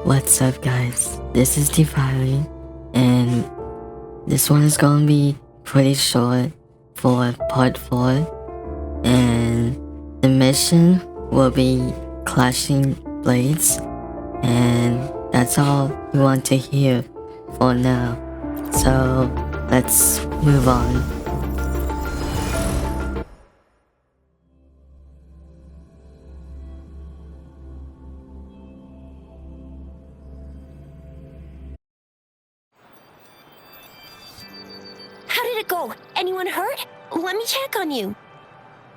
What's up, guys? This is tfiely, and this one is gonna be pretty short for part 4, and the mission will be clashing blades, and that's all we want to hear for now. So let's move on. How did it go? Anyone hurt? Let me check on you.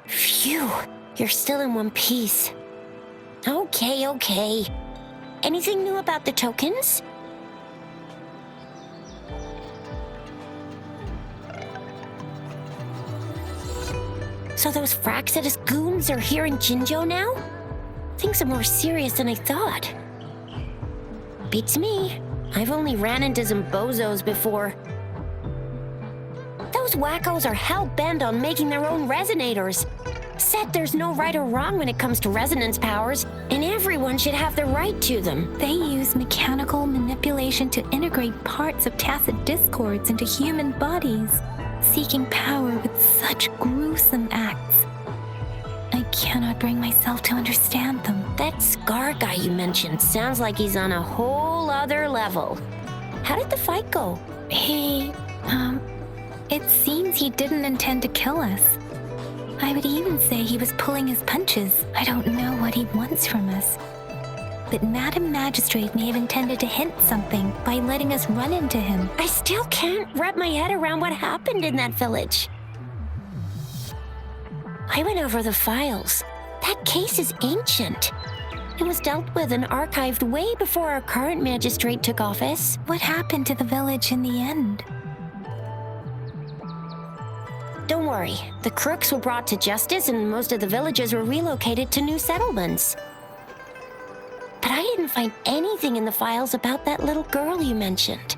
Phew, you're still in one piece. Okay. Anything new about the tokens? So those Fraxidus goons are here in Jinjo now? Things are more serious than I thought. Beats me. I've only ran into some bozos before. Those wackos are hell-bent on making their own resonators. Said there's no right or wrong when it comes to resonance powers, and everyone should have the right to them. They use mechanical manipulation to integrate parts of tacit discords into human bodies, seeking power with such gruesome acts. I cannot bring myself to understand them. That Scar guy you mentioned sounds like he's on a whole other level. How did the fight go? It seems he didn't intend to kill us. I would even say he was pulling his punches. I don't know what he wants from us. But Madam Magistrate may have intended to hint something by letting us run into him. I still can't wrap my head around what happened in that village. I went over the files. That case is ancient. It was dealt with and archived way before our current magistrate took office. What happened to the village in the end? Don't worry, the crooks were brought to justice and most of the villagers were relocated to new settlements. But I didn't find anything in the files about that little girl you mentioned.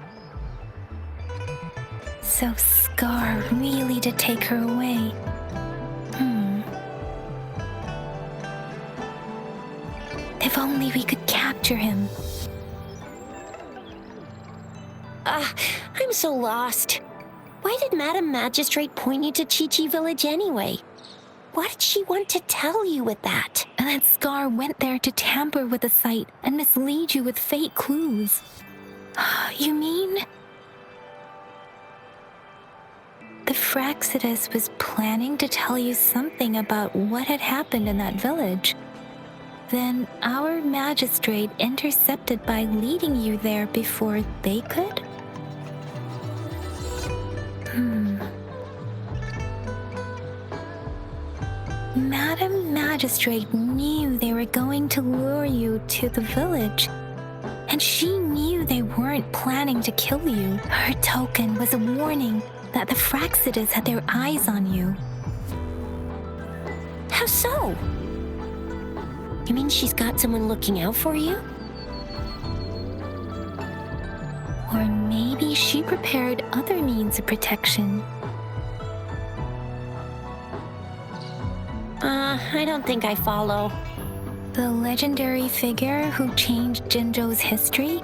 So Scar really did take her away. If only we could capture him. I'm so lost. Why did Madam Magistrate point you to Chi-Chi Village anyway? What did she want to tell you with that? That Scar went there to tamper with the site and mislead you with fake clues. You mean? The Fraxidus was planning to tell you something about what had happened in that village. Then our magistrate intercepted by leading you there before they could? Madam Magistrate knew they were going to lure you to the village, and she knew they weren't planning to kill you. Her token was a warning that the Fraxidus had their eyes on you. How so? You mean she's got someone looking out for you? Or maybe she prepared other means of protection. I don't think I follow. The legendary figure who changed Jinjo's history?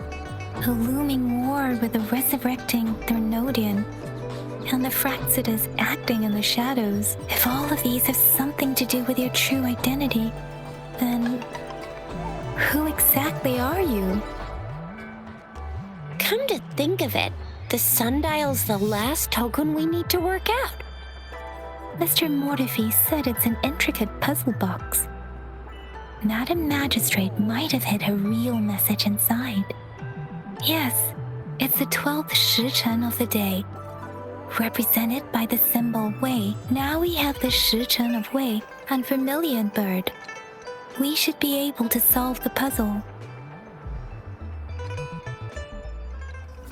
A looming war with the resurrecting Thermodian, and the Fraxidus acting in the shadows. If all of these have something to do with your true identity, then who exactly are you? Come to think of it, the sundial's the last token we need to work out. Mr. Mortefi said it's an intricate puzzle box. Madam Magistrate might have hid her real message inside. Yes, it's the 12th shichen of the day, represented by the symbol Wei. Now we have the shichen of Wei and Vermilion Bird. We should be able to solve the puzzle.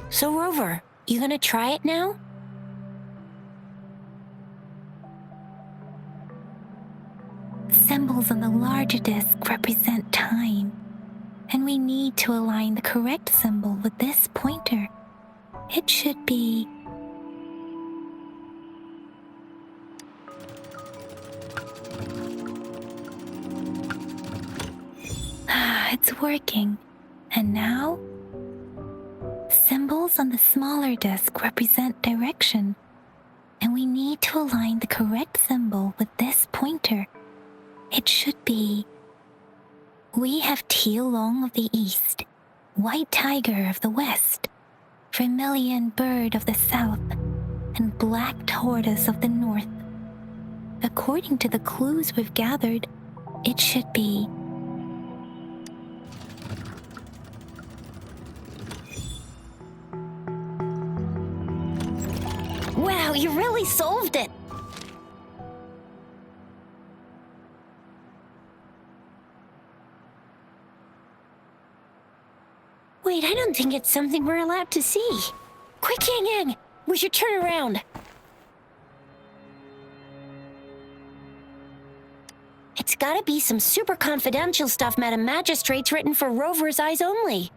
So Rover, you gonna try it now? Symbols on the larger disc represent time, and we need to align the correct symbol with this pointer. It should be... It's working. And now, symbols on the smaller disc represent direction, and we need to align the correct symbol with this pointer. It should be: we have Tialong of the east, white tiger of the west, vermilion bird of the south, and black tortoise of the north. According to the clues we've gathered, it should be Wow, you really solved it! Wait, I don't think it's something we're allowed to see. Quick, Yang Yang! We should turn around. It's gotta be some super confidential stuff Madam Magistrate's written for Rover's eyes only.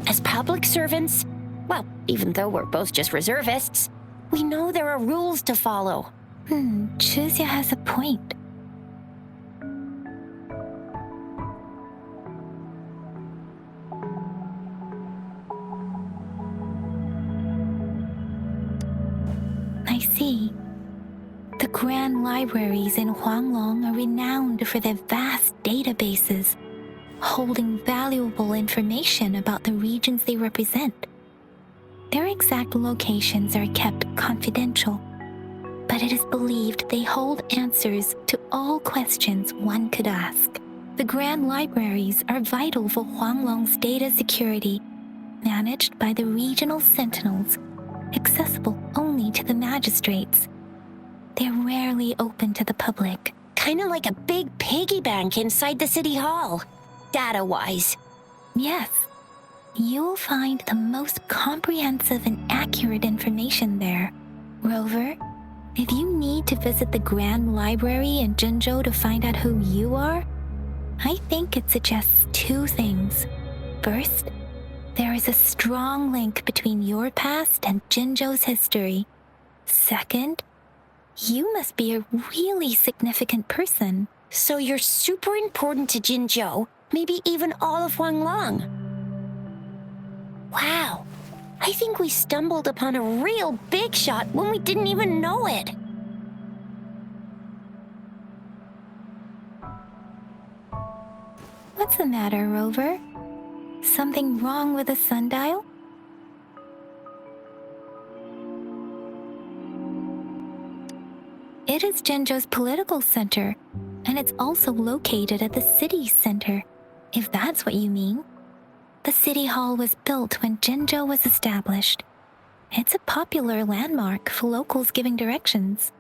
As public servants, well, even though we're both just reservists, we know there are rules to follow. Chuzia has a point. I see. The grand libraries in Huanglong are renowned for their vast databases, holding valuable information about the regions they represent. Their exact locations are kept confidential, but it is believed they hold answers to all questions one could ask. The grand libraries are vital for Huanglong's data security, managed by the regional sentinels, accessible only to the magistrates. They're rarely open to the public. Kinda like a big piggy bank inside the city hall, data-wise. Yes, you'll find the most comprehensive and accurate information there. Rover, if you need to visit the Grand Library in Jinzhou to find out who you are, I think it suggests two things. First, there is a strong link between your past and Jinzhou's history. Second, you must be a really significant person. So you're super important to Jinzhou, maybe even all of Huanglong. Wow, I think we stumbled upon a real big shot when we didn't even know it. What's the matter, Rover? Something wrong with the sundial? It is Jinzhou's political center, and it's also located at the city center, if that's what you mean. The city hall was built when Jinzhou was established. It's a popular landmark for locals giving directions.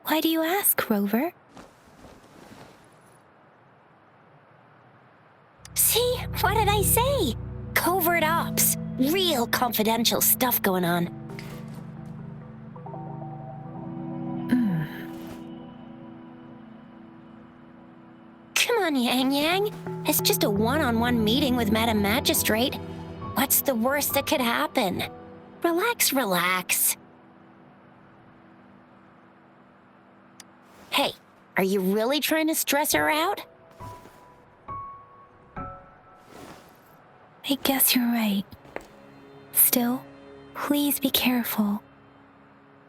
Why do you ask, Rover? See, what did I say? Covert ops. Real confidential stuff going on. Come on, Yang Yang. It's just a one-on-one meeting with Madam Magistrate. What's the worst that could happen? Relax, relax. Hey, are you really trying to stress her out? I guess you're right. Still, please be careful.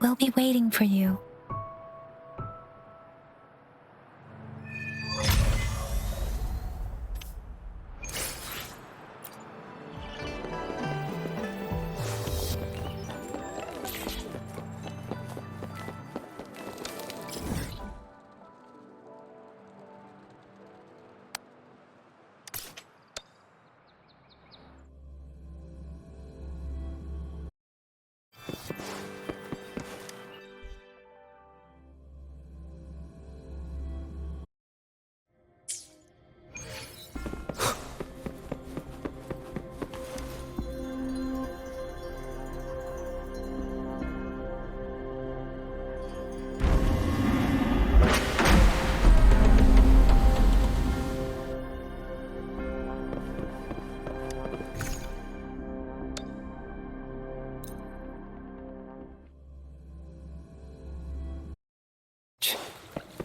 We'll be waiting for you.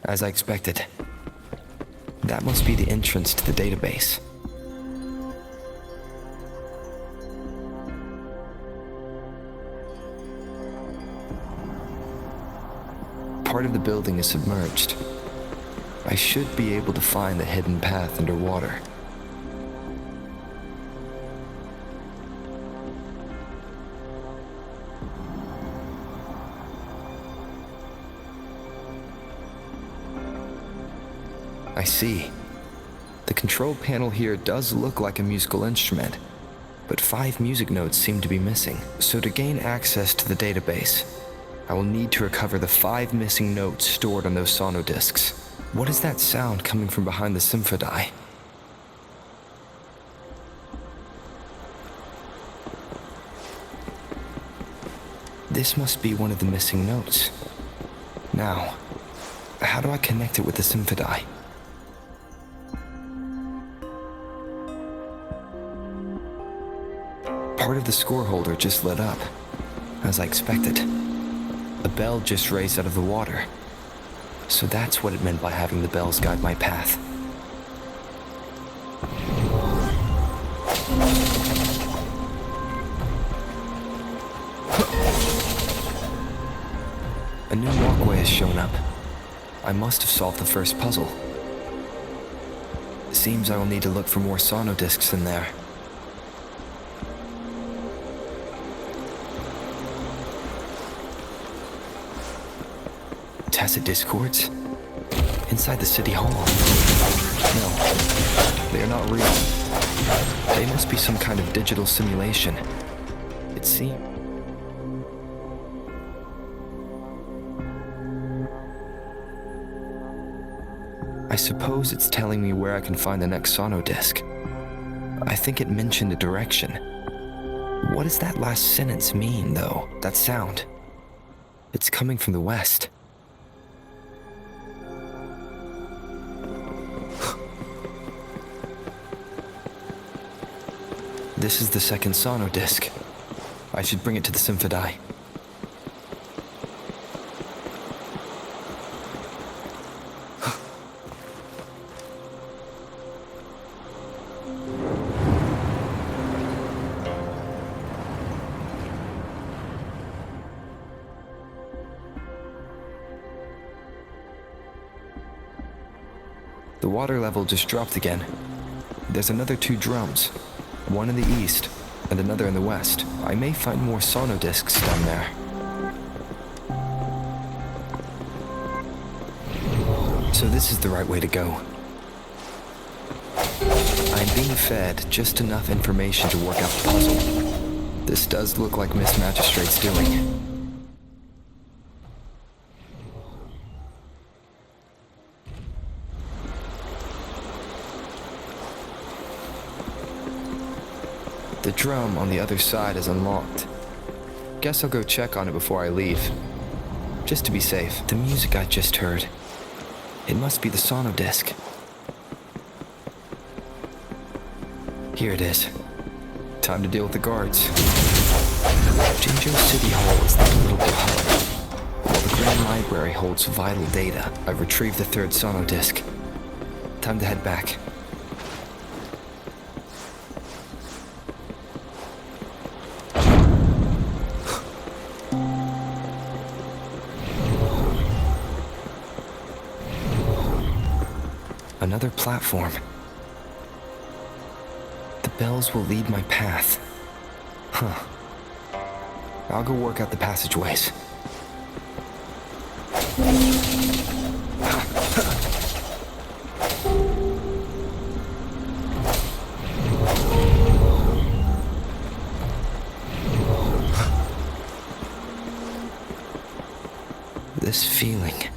As I expected. That must be the entrance to the database. Part of the building is submerged. I should be able to find the hidden path underwater. I see. The control panel here does look like a musical instrument, but 5 music notes seem to be missing. So to gain access to the database, I will need to recover the 5 missing notes stored on those sonodiscs. What is that sound coming from behind the symphony? This must be one of the missing notes. Now, how do I connect it with the symphony? Part of the score holder just lit up, as I expected. A bell just raised out of the water. So that's what it meant by having the bells guide my path. A new walkway has shown up. I must have solved the first puzzle. It seems I will need to look for more sonodiscs in there. Tacit discords? Inside the city hall? No, they are not real. They must be some kind of digital simulation. It seems... I suppose it's telling me where I can find the next sonodisc. I think it mentioned a direction. What does that last sentence mean, though? That sound? It's coming from the west. This is the second sonodisc. I should bring it to the symphony. The water level just dropped again. There's another 2 drums. One in the east, and another in the west. I may find more sonodiscs down there. So this is the right way to go. I'm being fed just enough information to work out the puzzle. This does look like Miss Magistrate's doing. The drum on the other side is unlocked. Guess I'll go check on it before I leave. Just to be safe. The music I just heard. It must be the sonodisc. Here it is. Time to deal with the guards. Jinjo City Hall is like a little hub. While the Grand Library holds vital data, I've retrieved the 3rd sonodisc. Time to head back. Another platform. The bells will lead my path. Huh. I'll go work out the passageways. This feeling.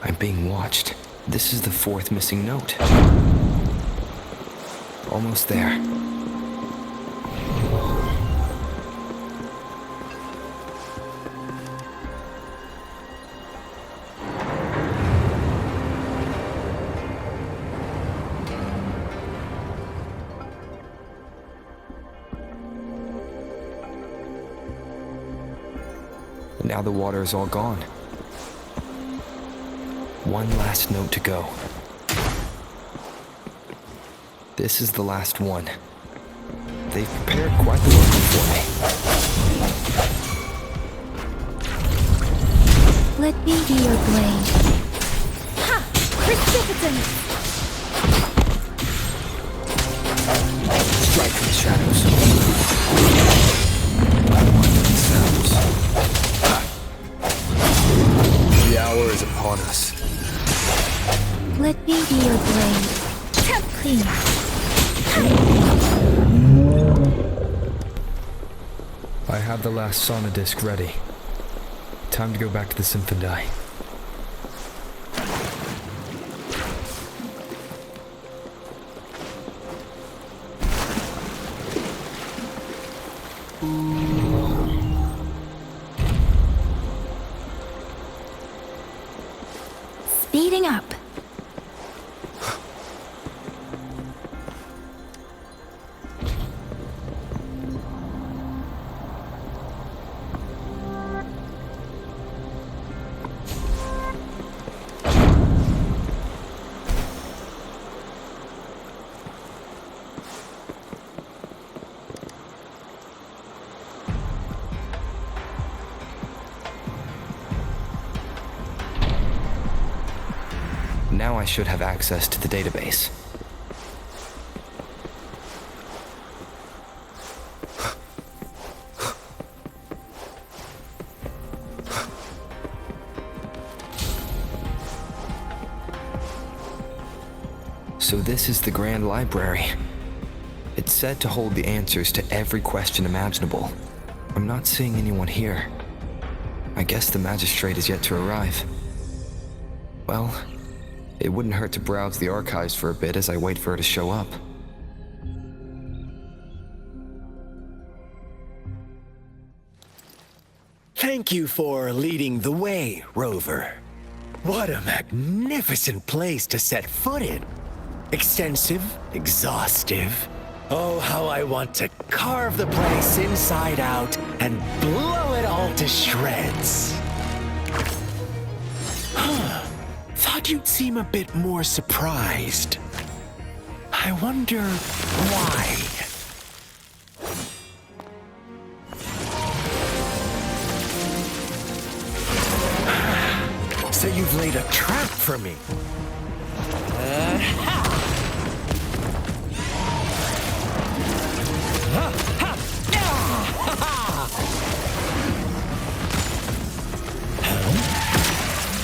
I'm being watched. This is the 4th missing note. Almost there. Now the water is all gone. One last note to go. This is the last one. They've prepared quite the welcome for me. Let me be your blade. Ha! Precipitant! Strike from the shadows. Sounds. The hour is upon us. Let me be your blade. Tap clean. I have the last sauna disc ready. Time to go back to the Symphony. Speeding up. Now I should have access to the database. So this is the Grand Library. It's said to hold the answers to every question imaginable. I'm not seeing anyone here. I guess the magistrate is yet to arrive. Well, it wouldn't hurt to browse the archives for a bit as I wait for her to show up. Thank you for leading the way, Rover. What a magnificent place to set foot in. Extensive, exhaustive. Oh, how I want to carve the place inside out and blow it all to shreds. Thought you'd seem a bit more surprised. I wonder why. So you've laid a trap for me.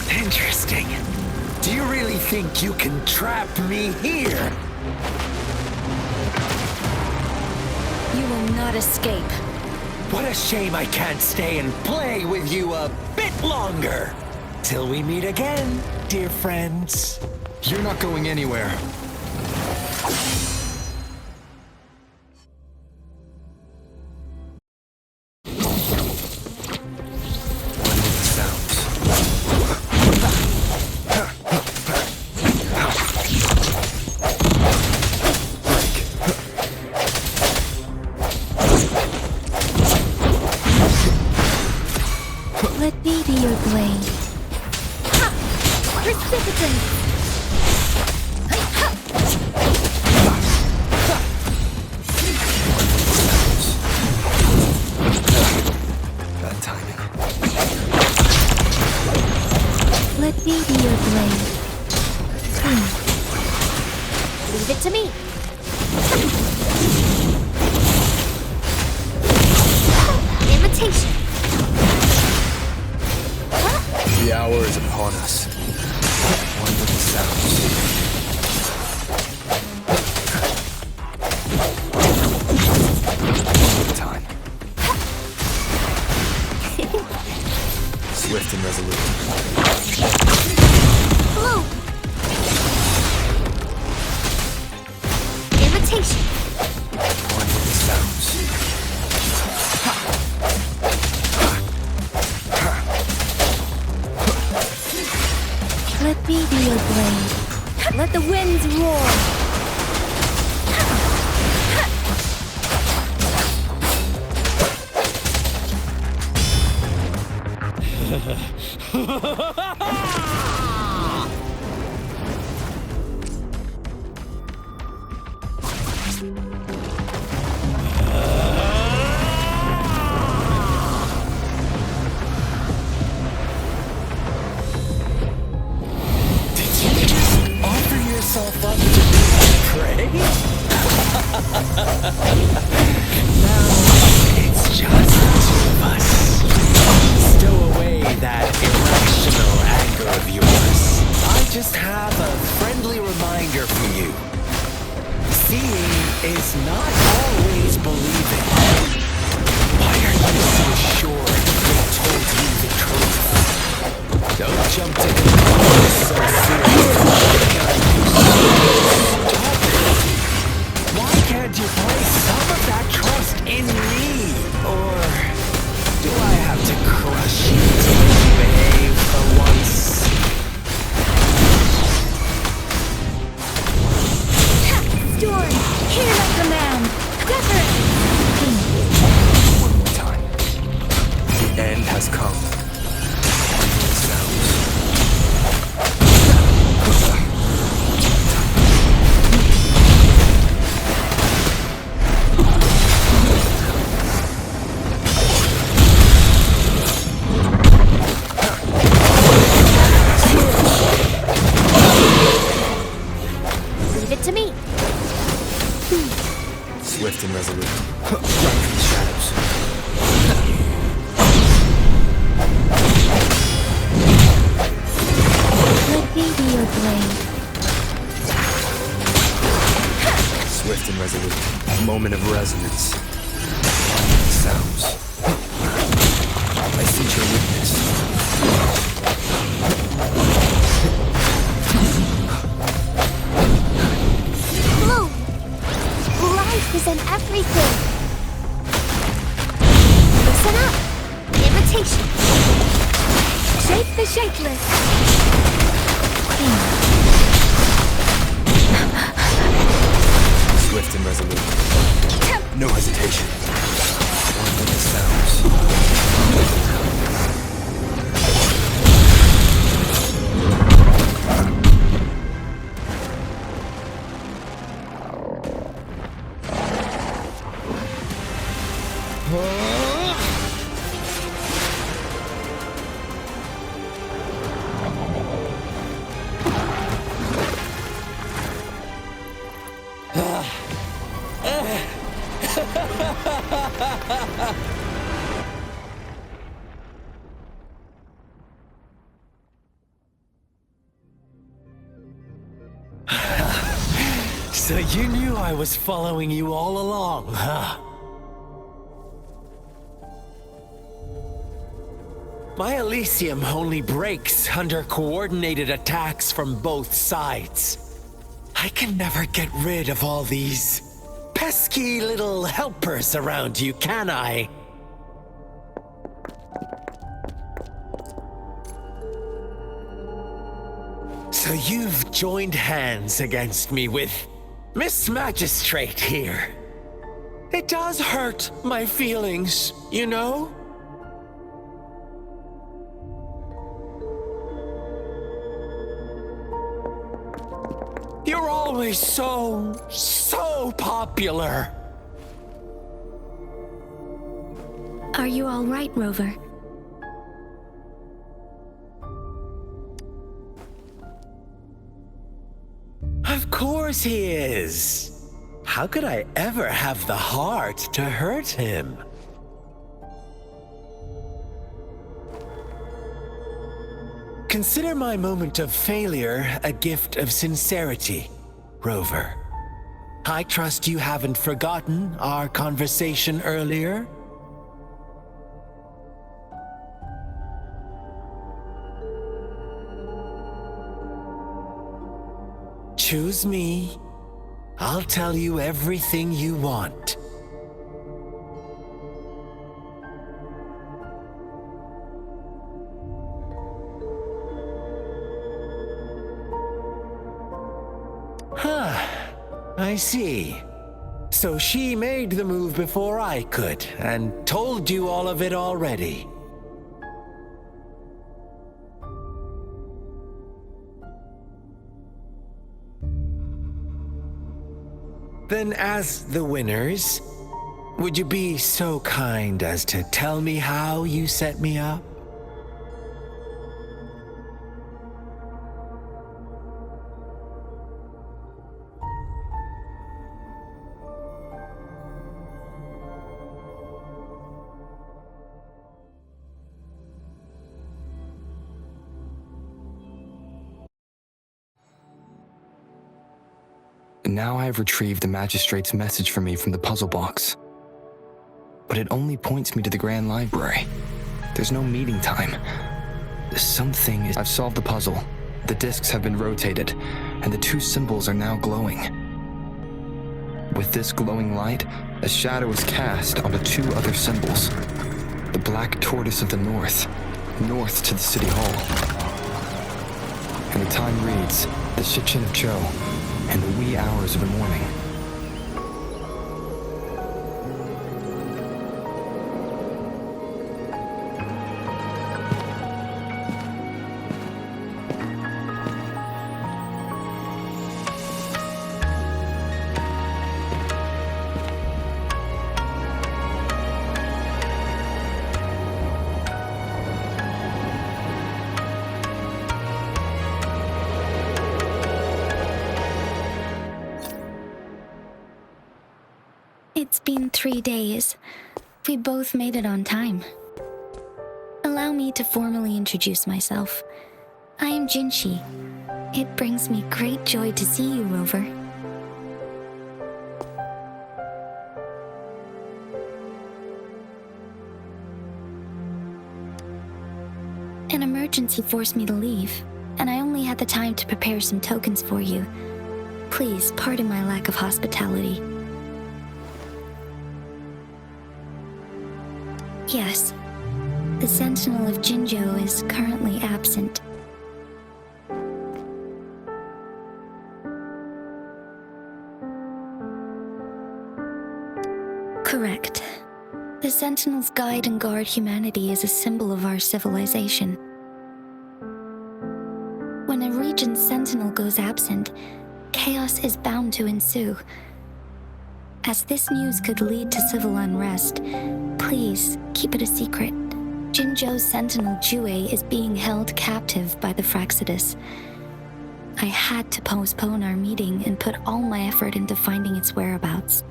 Interesting. Do you really think you can trap me here? You will not escape. What a shame I can't stay and play with you a bit longer. Till we meet again, dear friends. You're not going anywhere. Let me be your blade. Ha! Precipitant! Bad timing. Let me be your blade. Leave it to me. Imitation. The hour is upon us. One little sounds. Time. Swift and resolute. Blue. Imitation. One little sounds. Let me be your blade. Let the winds roar. seeing is not always believing. Why are you so sure they told you the truth? Don't jump to conclusions so soon. Why can't you place some of that trust in me? Or do I have to crush you to make you behave for once? Storm, hear my command. Reverend. One more time. The end has come. Sounds. Leave it to me. Swift and resolute. Right from the shadows. Let me be your blade. Swift and resolute. Moment of resonance. Sounds. I see your weakness. Blue. Life is in everything. Listen up. Invitation. Shake the shapeless. Swift and resolute. No hesitation. One with the sounds. So you knew I was following you all along, huh? My Elysium only breaks under coordinated attacks from both sides. I can never get rid of all these pesky little helpers around you, can I? So you've joined hands against me with Miss Magistrate here. It does hurt my feelings, you know? You're always so popular. Are you all right, Rover? Of course he is. How could I ever have the heart to hurt him? Consider my moment of failure a gift of sincerity, Rover. I trust you haven't forgotten our conversation earlier? Choose me. I'll tell you everything you want. I see. So she made the move before I could, and told you all of it already. Then as the winners, would you be so kind as to tell me how you set me up? Now I have retrieved the magistrate's message for me from the puzzle box. But it only points me to the Grand Library. There's no meeting time. I've solved the puzzle. The discs have been rotated, and the two symbols are now glowing. With this glowing light, a shadow is cast onto two other symbols. The black tortoise of the north to the city hall. And the time reads, the Shichin of Cho, and the wee hours of the morning. It's been 3 days. We both made it on time. Allow me to formally introduce myself. I am Jinshi. It brings me great joy to see you, Rover. An emergency forced me to leave, and I only had the time to prepare some tokens for you. Please pardon my lack of hospitality. Yes, the Sentinel of Jinjo is currently absent. Correct. The Sentinels guide and guard humanity as a symbol of our civilization. When a region's Sentinel goes absent, chaos is bound to ensue. As this news could lead to civil unrest, please keep it a secret. Jinjo's Sentinel Jue is being held captive by the Fraxidus. I had to postpone our meeting and put all my effort into finding its whereabouts.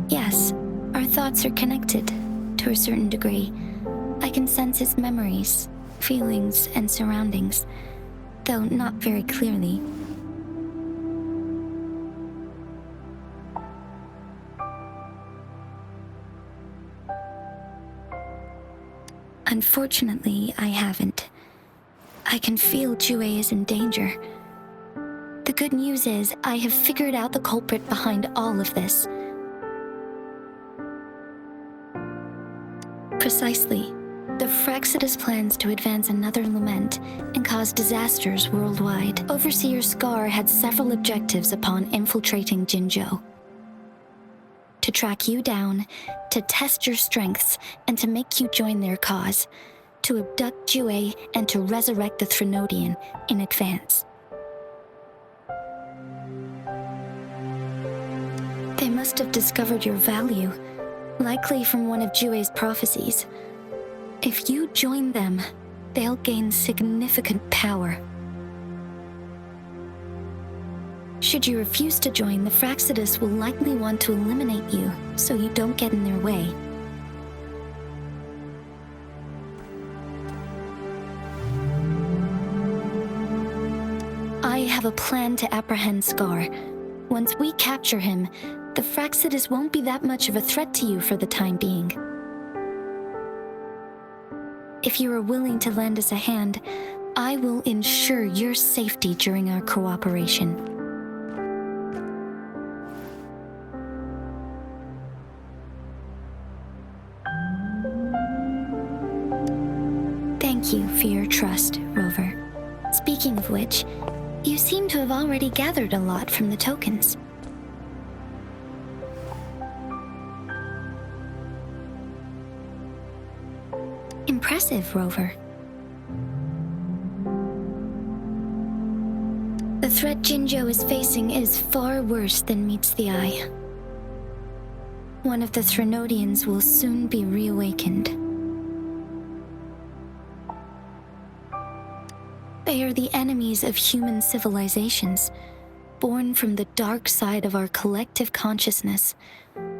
Yes, our thoughts are connected, to a certain degree. I can sense his memories, feelings, and surroundings, though not very clearly. Unfortunately, I haven't. I can feel Jue is in danger. The good news is, I have figured out the culprit behind all of this. Precisely. The Fraxidus plans to advance another lament and cause disasters worldwide. Overseer Scar had several objectives upon infiltrating Jinjo. To track you down, to test your strengths, and to make you join their cause. To abduct Jue and to resurrect the Threnodian in advance. They must have discovered your value, likely from one of Jue's prophecies. If you join them, they'll gain significant power. Should you refuse to join, the Fraxidus will likely want to eliminate you, so you don't get in their way. I have a plan to apprehend Scar. Once we capture him, the Fraxidus won't be that much of a threat to you for the time being. If you are willing to lend us a hand, I will ensure your safety during our cooperation. Thank you for your trust, Rover. Speaking of which, you seem to have already gathered a lot from the tokens. Impressive, Rover. The threat Jinjo is facing is far worse than meets the eye. One of the Threnodians will soon be reawakened. They are the enemies of human civilizations, born from the dark side of our collective consciousness.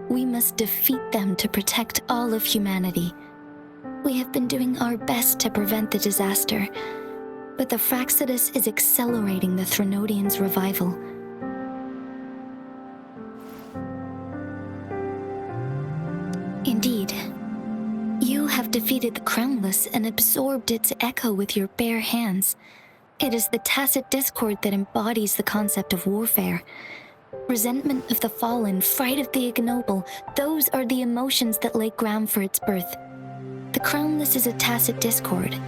We must defeat them to protect all of humanity. We have been doing our best to prevent the disaster, but the Fraxidus is accelerating the Threnodian's revival. Indeed, you have defeated the Crownless and absorbed its echo with your bare hands. It is the tacit discord that embodies the concept of warfare. Resentment of the fallen, fright of the ignoble, those are the emotions that lay ground for its birth. The Crownless is a tacit discord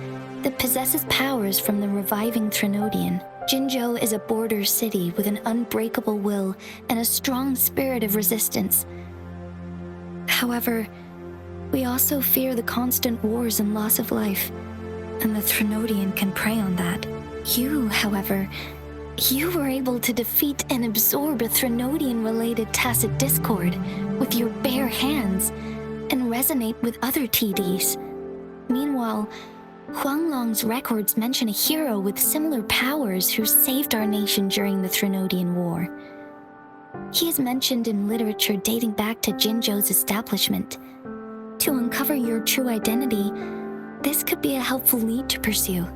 that possesses powers from the reviving Threnodian. Jinzhou is a border city with an unbreakable will and a strong spirit of resistance. However, we also fear the constant wars and loss of life, and the Threnodian can prey on that. You, however, you were able to defeat and absorb a Threnodian-related tacit discord with your bare hands and resonate with other TDs. Meanwhile, Huanglong's records mention a hero with similar powers who saved our nation during the Threnodian War. He is mentioned in literature dating back to Jinzhou's establishment. To uncover your true identity, this could be a helpful lead to pursue.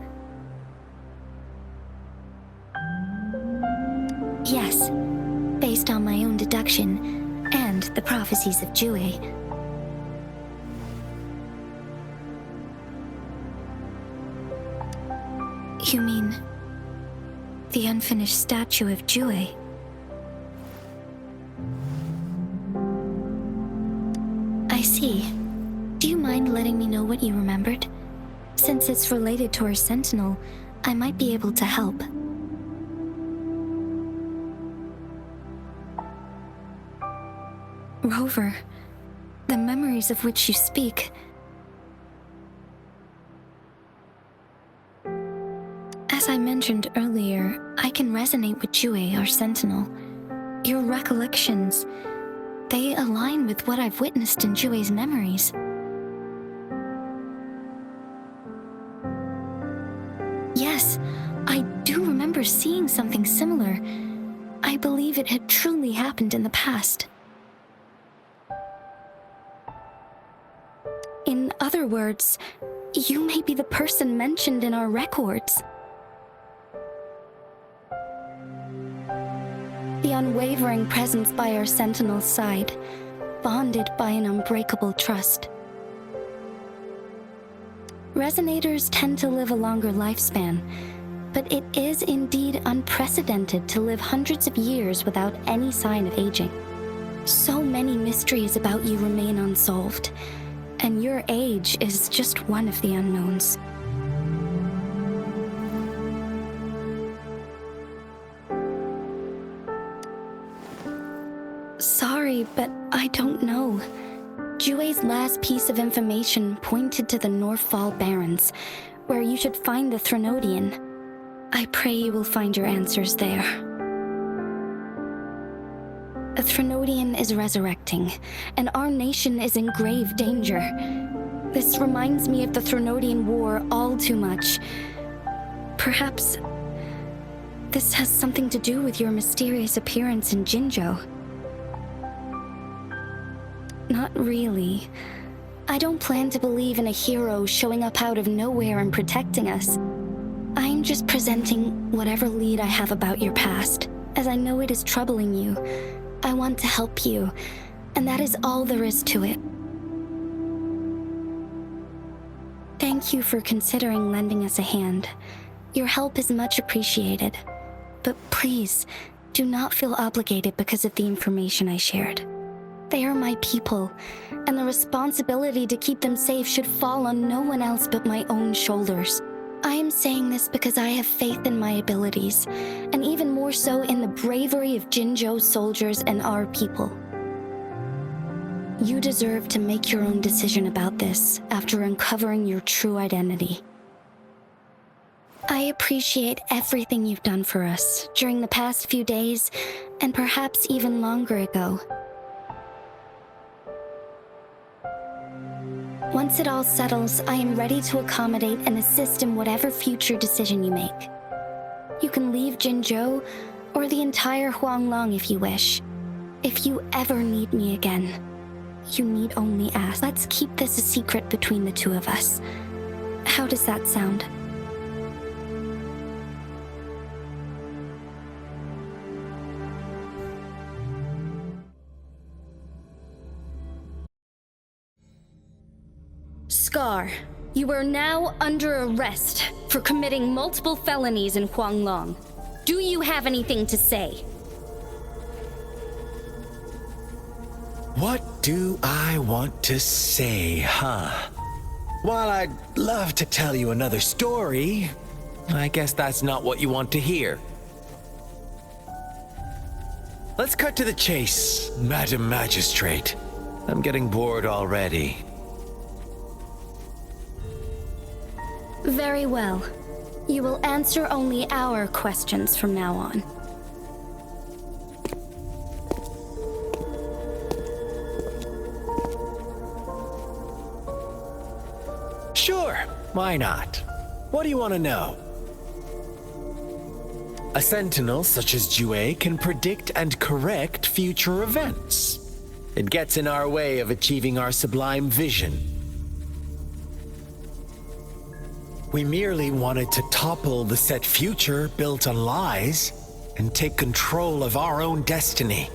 Yes, based on my own deduction and the prophecies of Jue. You mean the unfinished statue of Jue? I see. Do you mind letting me know what you remembered? Since it's related to our sentinel, I might be able to help. Rover, the memories of which you speak. As I mentioned earlier, I can resonate with Jue, our sentinel. Your recollections, they align with what I've witnessed in Jue's memories. Yes, I do remember seeing something similar. I believe it had truly happened in the past. In other words, you may be the person mentioned in our records. The unwavering presence by our sentinel's side, bonded by an unbreakable trust. Resonators tend to live a longer lifespan, but it is indeed unprecedented to live hundreds of years without any sign of aging. So many mysteries about you remain unsolved, and your age is just one of the unknowns. Sorry, but I don't know. Jue's last piece of information pointed to the Northfall Barrens, where you should find the Threnodian. I pray you will find your answers there. A Threnodian is resurrecting, and our nation is in grave danger. This reminds me of the Threnodian War all too much. Perhaps this has something to do with your mysterious appearance in Jinzhou. Not really. I don't plan to believe in a hero showing up out of nowhere and protecting us. I'm just presenting whatever lead I have about your past, as I know it is troubling you. I want to help you, and that is all there is to it. Thank you for considering lending us a hand. Your help is much appreciated. But please, do not feel obligated because of the information I shared. They are my people, and the responsibility to keep them safe should fall on no one else but my own shoulders. I am saying this because I have faith in my abilities, and even more so in the bravery of Jinzhou soldiers and our people. You deserve to make your own decision about this after uncovering your true identity. I appreciate everything you've done for us during the past few days, and perhaps even longer ago. Once it all settles, I am ready to accommodate and assist in whatever future decision you make. You can leave Jinzhou or the entire Huanglong if you wish. If you ever need me again, you need only ask. Let's keep this a secret between the two of us. How does that sound? Scar, you are now under arrest for committing multiple felonies in Huanglong. Do you have anything to say? What do I want to say, huh? While I'd love to tell you another story, I guess that's not what you want to hear. Let's cut to the chase, Madam Magistrate. I'm getting bored already. Very well. You will answer only our questions from now on. Sure, why not? What do you want to know? A sentinel such as Jue can predict and correct future events. It gets in our way of achieving our sublime vision. We merely wanted to topple the set future built on lies and take control of our own destiny.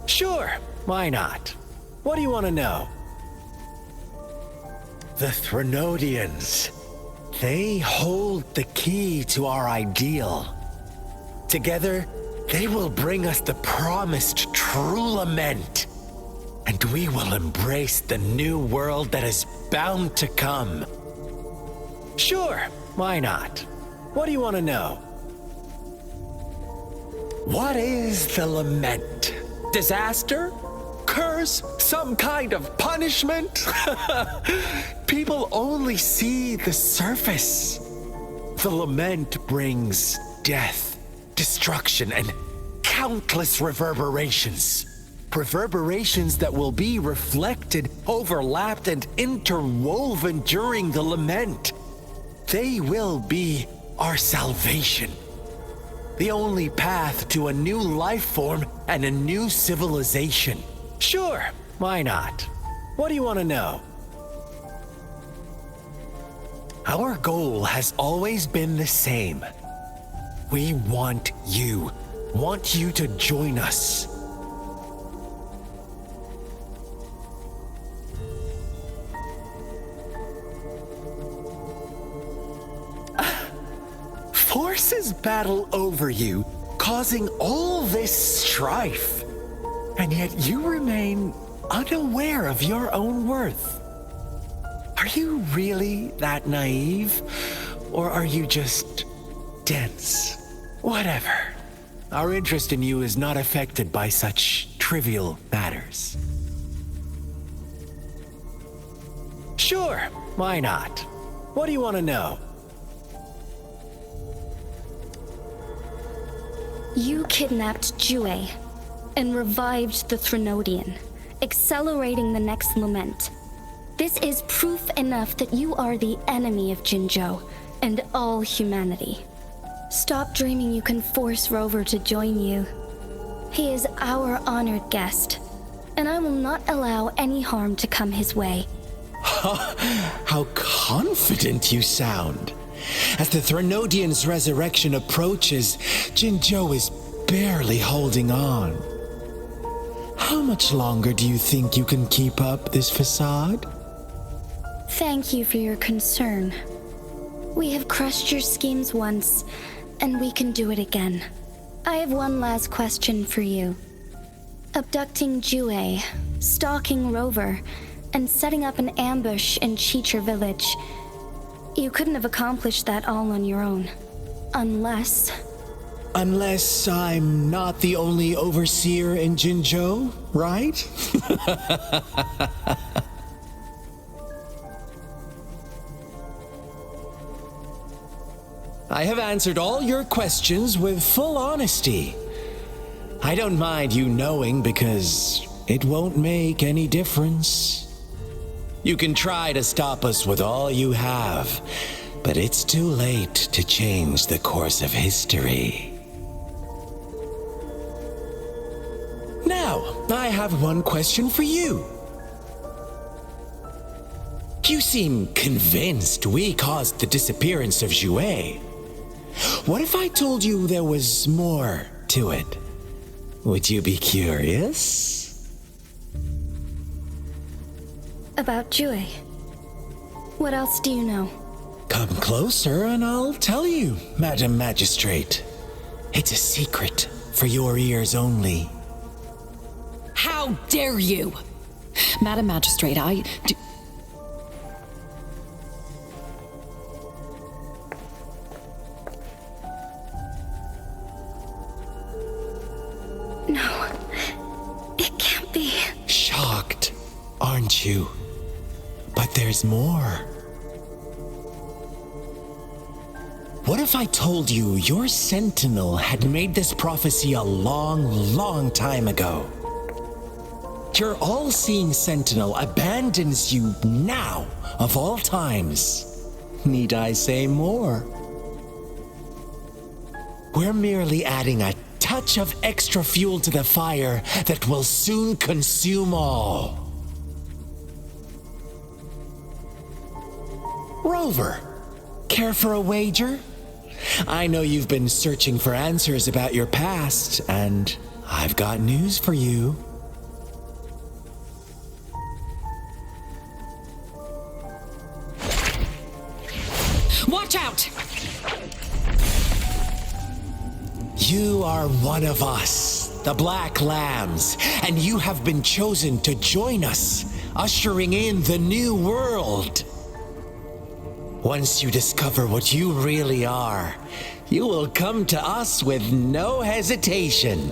Sure, why not? What do you want to know? The Threnodians. They hold the key to our ideal. Together, they will bring us the promised true lament. And we will embrace the new world that is bound to come. Sure, why not? What do you want to know? What is the lament? Disaster? Curse? Some kind of punishment? People only see the surface. The lament brings death, destruction, and countless reverberations. Reverberations that will be reflected, overlapped, and interwoven during the lament. They will be our salvation. The only path to a new life form and a new civilization. Sure, why not? What do you want to know? Our goal has always been the same. We want you to join us. Forces battle over you, causing all this strife. And yet you remain unaware of your own worth. Are you really that naive? Or are you just dense? Whatever. Our interest in you is not affected by such trivial matters. Sure, why not? What do you want to know? You kidnapped Jue and revived the Threnodian, accelerating the next lament. This is proof enough that you are the enemy of Jinzhou and all humanity. Stop dreaming you can force Rover to join you. He is our honored guest, and I will not allow any harm to come his way. How confident you sound. As the Threnodian's resurrection approaches, Jinzhou is barely holding on. How much longer do you think you can keep up this facade? Thank you for your concern. We have crushed your schemes once, and we can do it again. I have one last question for you. Abducting Jue, stalking Rover, and setting up an ambush in Cheecher Village. You couldn't have accomplished that all on your own. Unless I'm not the only overseer in Jinzhou, right? I have answered all your questions with full honesty. I don't mind you knowing because it won't make any difference. You can try to stop us with all you have, but it's too late to change the course of history. Now, I have one question for you. You seem convinced we caused the disappearance of Jue. What if I told you there was more to it? Would you be curious? about Jue. What else do you know? Come closer and I'll tell you, Madam Magistrate. It's a secret for your ears only. How dare you! Madam Magistrate, I do... No, it can't be. Shocked, aren't you? But there's more. What if I told you your sentinel had made this prophecy a long, long time ago? Your all-seeing sentinel abandons you now, of all times. Need I say more? We're merely adding a touch of extra fuel to the fire that will soon consume all. Rover, care for a wager? I know you've been searching for answers about your past, and I've got news for you. Watch out! You are one of us, the Black Lambs, and you have been chosen to join us, ushering in the new world. Once you discover what you really are, you will come to us with no hesitation.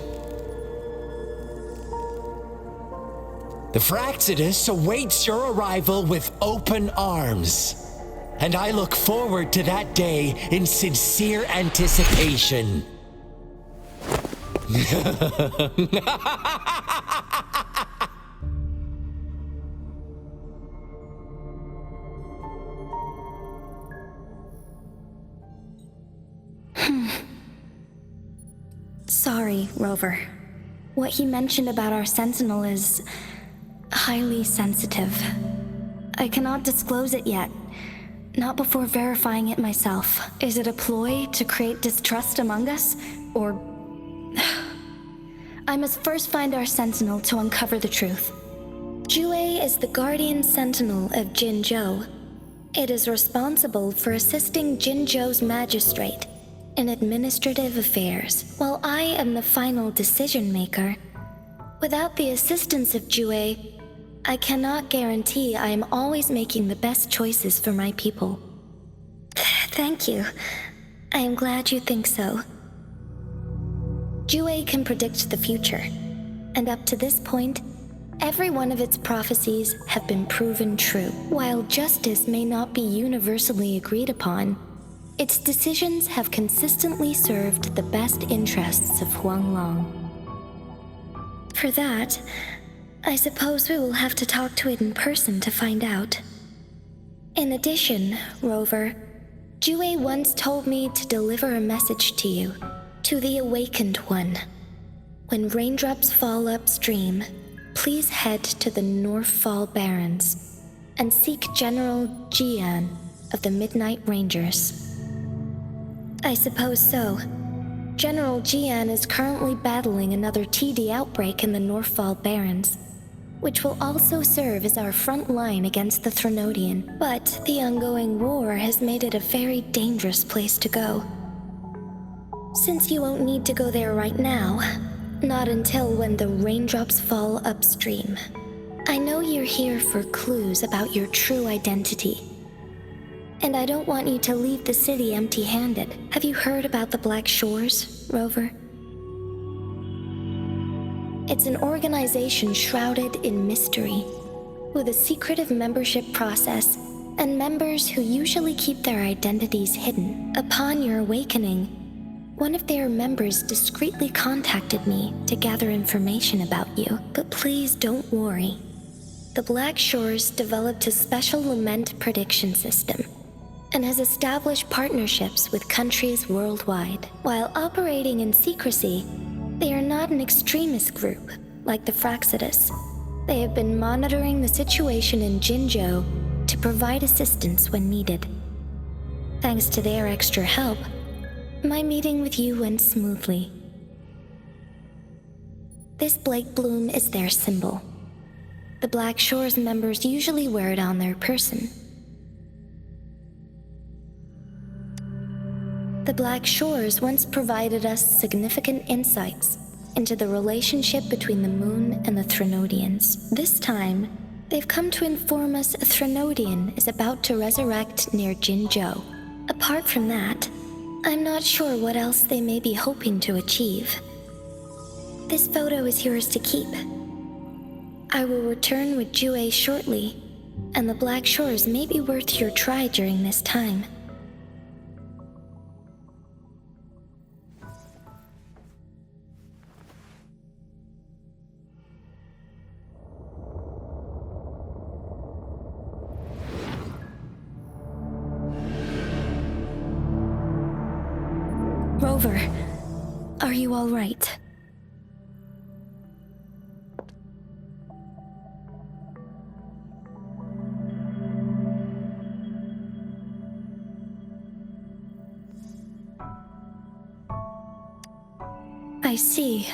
The Fraxidus awaits your arrival with open arms, and I look forward to that day in sincere anticipation. Sorry, Rover. What he mentioned about our sentinel is highly sensitive. I cannot disclose it yet. Not before verifying it myself. Is it a ploy to create distrust among us? Or... I must first find our sentinel to uncover the truth. Jue is the guardian sentinel of Jinzhou. It is responsible for assisting Jinzhou's magistrate in administrative affairs, while I am the final decision maker. Without the assistance of Jue, I cannot guarantee I am always making the best choices for my people. Thank you. I am glad you think so. Jue can predict the future, and up to this point, every one of its prophecies have been proven true. While justice may not be universally agreed upon, its decisions have consistently served the best interests of Huanglong. For that, I suppose we will have to talk to it in person to find out. In addition, Rover, Jue once told me to deliver a message to you, to the Awakened One. When raindrops fall upstream, please head to the Northfall Barrens and seek General Jian of the Midnight Rangers. I suppose so. General Jian is currently battling another TD outbreak in the Northfall Barrens, which will also serve as our front line against the Threnodian. But the ongoing war has made it a very dangerous place to go. Since you won't need to go there right now, not until when the raindrops fall upstream, I know you're here for clues about your true identity. And I don't want you to leave the city empty-handed. Have you heard about the Black Shores, Rover? It's an organization shrouded in mystery, with a secretive membership process and members who usually keep their identities hidden. Upon your awakening, one of their members discreetly contacted me to gather information about you. But please don't worry. The Black Shores developed a special lament prediction system and has established partnerships with countries worldwide. While operating in secrecy, they are not an extremist group like the Fraxidus. They have been monitoring the situation in Jinzhou to provide assistance when needed. Thanks to their extra help, my meeting with you went smoothly. This Blake Bloom is their symbol. The Black Shores members usually wear it on their person. The Black Shores once provided us significant insights into the relationship between the moon and the Threnodians. This time, they've come to inform us a Threnodian is about to resurrect near Jinzhou. Apart from that, I'm not sure what else they may be hoping to achieve. This photo is yours to keep. I will return with Jue shortly, and the Black Shores may be worth your try during this time. Rover, are you all right? I see.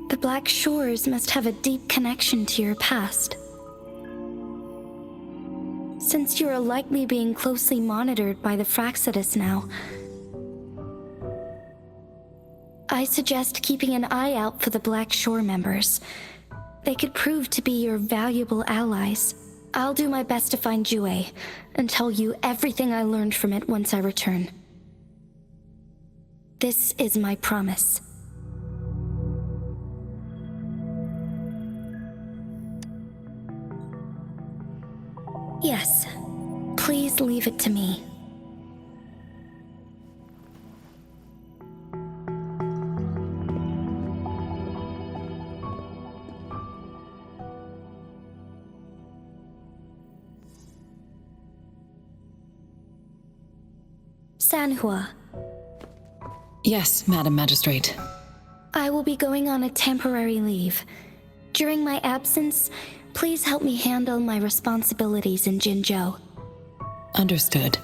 The Black Shores must have a deep connection to your past. Since you are likely being closely monitored by the Fraxidus now, I suggest keeping an eye out for the Black Shore members. They could prove to be your valuable allies. I'll do my best to find Jue and tell you everything I learned from it once I return. This is my promise. Yes, please leave it to me. Sanhua. Yes, Madam Magistrate. I will be going on a temporary leave. During my absence, please help me handle my responsibilities in Jinzhou. Understood.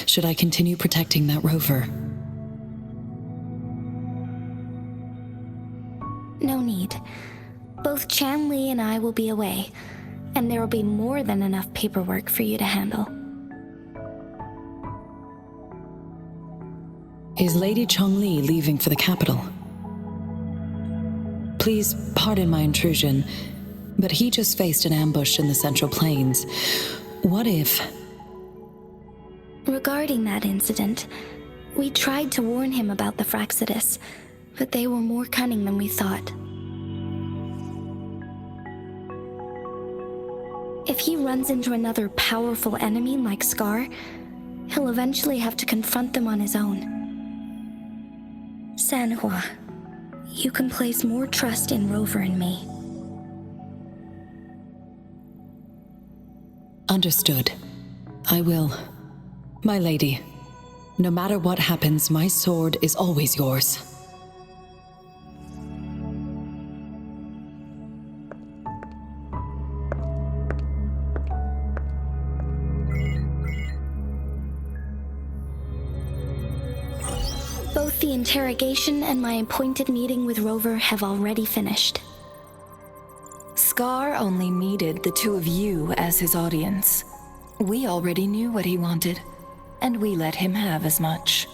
Should I continue protecting that rover? No need. Both Chanli and I will be away, and there will be more than enough paperwork for you to handle. Is Lady Chongli leaving for the capital? Please pardon my intrusion, but he just faced an ambush in the Central Plains. What if... Regarding that incident, we tried to warn him about the Fraxidus, but they were more cunning than we thought. If he runs into another powerful enemy like Scar, he'll eventually have to confront them on his own. Sanhua, you can place more trust in Rover and me. Understood. I will. My lady, no matter what happens, my sword is always yours. Both the interrogation and my appointed meeting with Rover have already finished. Scar only needed the two of you as his audience. We already knew what he wanted, and we let him have as much.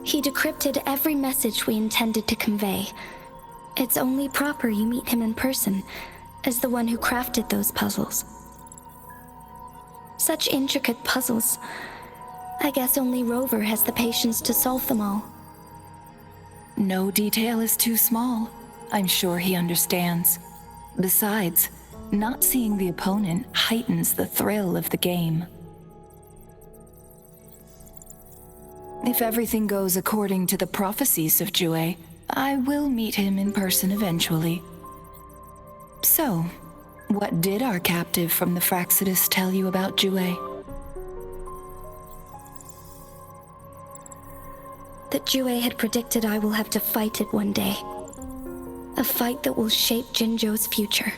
He decrypted every message we intended to convey. It's only proper you meet him in person, as the one who crafted those puzzles. Such intricate puzzles. I guess only Rover has the patience to solve them all. No detail is too small. I'm sure he understands. Besides, not seeing the opponent heightens the thrill of the game. If everything goes according to the prophecies of Jue, I will meet him in person eventually. So, what did our captive from the Fraxidus tell you about Jue? That Jue had predicted I will have to fight it one day. A fight that will shape Jinzhou's future.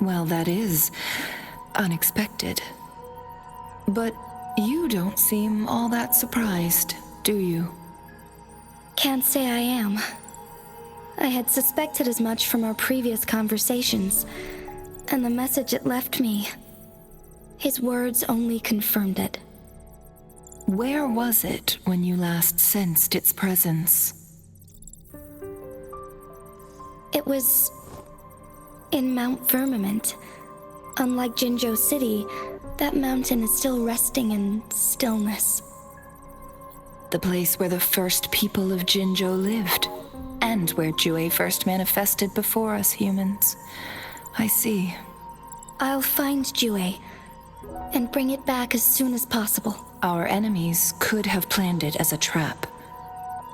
Well, that is unexpected. But you don't seem all that surprised, do you? Can't say I am. I had suspected as much from our previous conversations, and the message it left me, his words only confirmed it. Where was it when you last sensed its presence? It was in Mount Firmament. Unlike Jinzhou City, that mountain is still resting in stillness. The place where the first people of Jinzhou lived, and where Jue first manifested before us humans. I see. I'll find Jue and bring it back as soon as possible. Our enemies could have planned it as a trap.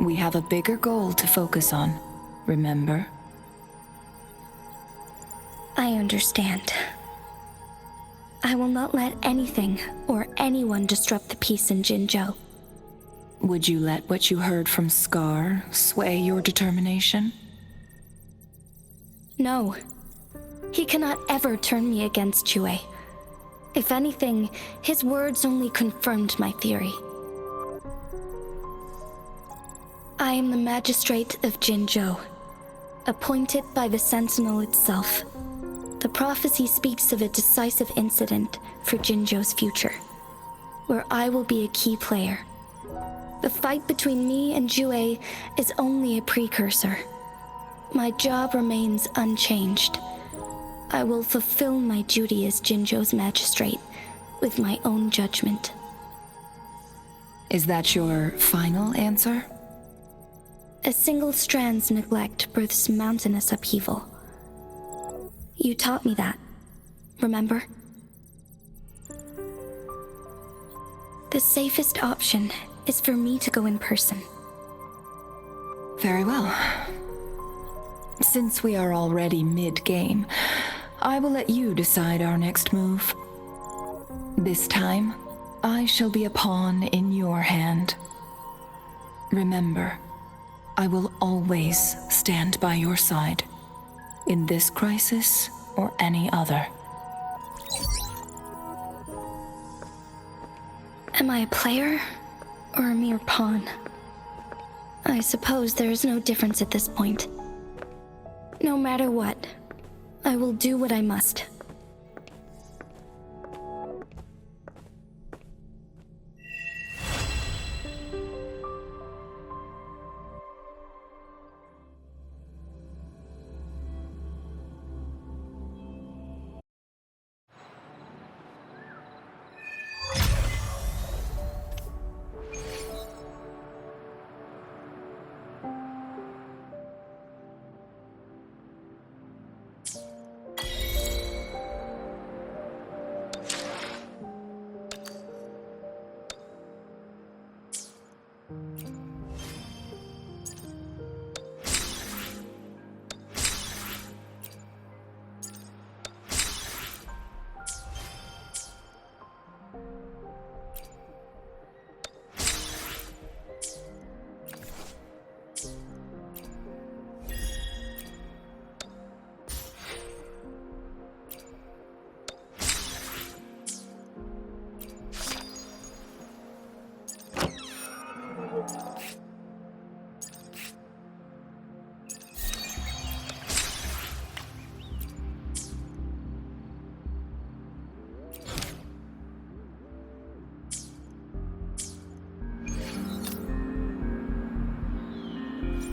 We have a bigger goal to focus on, remember? I understand. I will not let anything or anyone disrupt the peace in Jinzhou. Would you let what you heard from Scar sway your determination? No. He cannot ever turn me against Jue. If anything, his words only confirmed my theory. I am the magistrate of Jinzhou, appointed by the Sentinel itself. The prophecy speaks of a decisive incident for Jinzhou's future, where I will be a key player. The fight between me and Jue is only a precursor. My job remains unchanged. I will fulfill my duty as Jinzhou's magistrate with my own judgment. Is that your final answer? A single strand's neglect births mountainous upheaval. You taught me that, remember? The safest option is for me to go in person. Very well. Since we are already mid-game, I will let you decide our next move. This time, I shall be a pawn in your hand. Remember, I will always stand by your side, in this crisis or any other. Am I a player or a mere pawn? I suppose there is no difference at this point. No matter what, I will do what I must.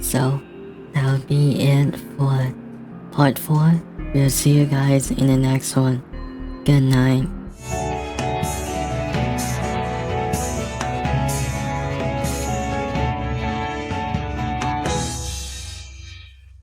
So, that'll be it for part 4. We'll see you guys in the next one. Good night.